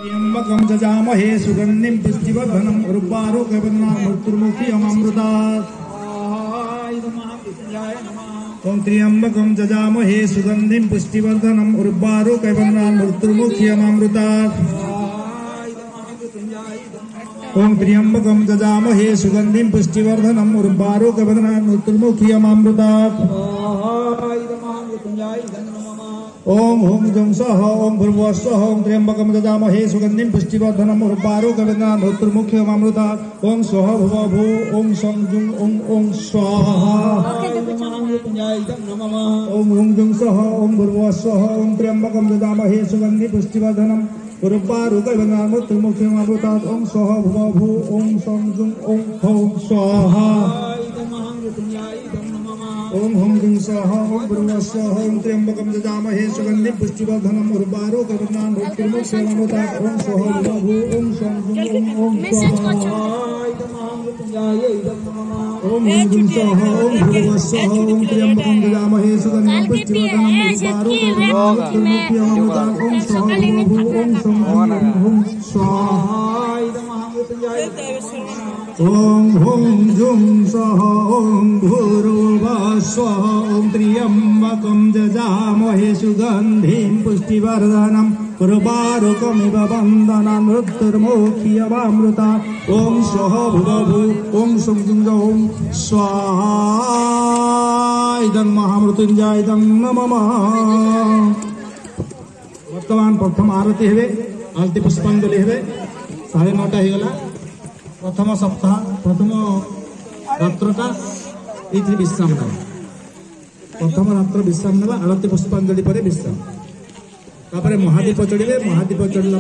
त्र्यंबकं जजामहे सुगंधिं पुष्टिवर्धनम् उर्वारुकवदनात् मृत्युर्मुक्षीयमामृतात्। ओम त्र्यंबकं जजामहे सुगंधिं पुष्टिवर्धनम् उर्वारुकवदनात् मृत्युर्मुक्षीयमामृतात्। ओम त्र्यंबकं जजामहे सुगंधिं पुष्टिवर्धनम् उर्वारुकवदनात् मृत्युर्मुक्षीयमामृतात्। ओम हुं जुं सः ओम भूर्भुवः स्वः ओम त्र्यंबकं जजामहे सुगंधिं पुष्टिवर्धनम् उर्वारुकवदनात् मृत्युर्मुक्षीयमामृतात्। ओम स्वः भुवः भू ओम सं जुं ओम स्वाहा। ओम हुं जुं सः ओम भूर्भुवः स्वः ओम त्र्यंबकं जजामहे सुगंधिं पुष्टिवर्धनम् उर्वारुकवदनात् मृत्युर्मुक्षीयमामृतात्। ओम स्वः भुवः भू ओम सं जुं ओम स्वाहा। ओम हुं जुं सः ओम भूर्भुवः स्वः ओम त्र्यंबकं जजामहे सुगंधिं पुष्टिवर्धनम् उर्वारुकवदनात् मृत्युर्मुक्षीयमामृतात्। ओम स्वः भुवः भू ओम सं जुं ओम स्वाहा। ओम हुं जुं सः ओम भूर्भुवः स्वः ओम त्र्यंबकं जजामहे सुगंधिं पुष्टिवर्धनम् उर्वारुकवदनात् मृत्युर्मुक्षीयमामृतात्। ओम स्वः भुवः भू ओम सं जुं स्वाहा। ओम हुं जुं सः ओम भूर्भुवः स्वः ओम त्र्यंबकं जजामहे सुगंधिं पुष्टिवर्धनम् उर्वारुकमिव बन्धनात् मृत्युर्मुक्षीयमामृतात्। ओम स्वः भुवः भू ओम सं जुं ओम स्वाहा। इदं महामृत्युंजय इदं नमः। वर्तमान प्रथम आरती हेबे आरती पुष्पांजलि हेबे 9:30 हो गला। प्रथम सप्ताह प्रथम रात्रटा ये विश्राम ना प्रथम रात्र विश्राम ना आरती पुष्पांजलि पर विश्राम महादीप चढ़े महादीप चढ़ला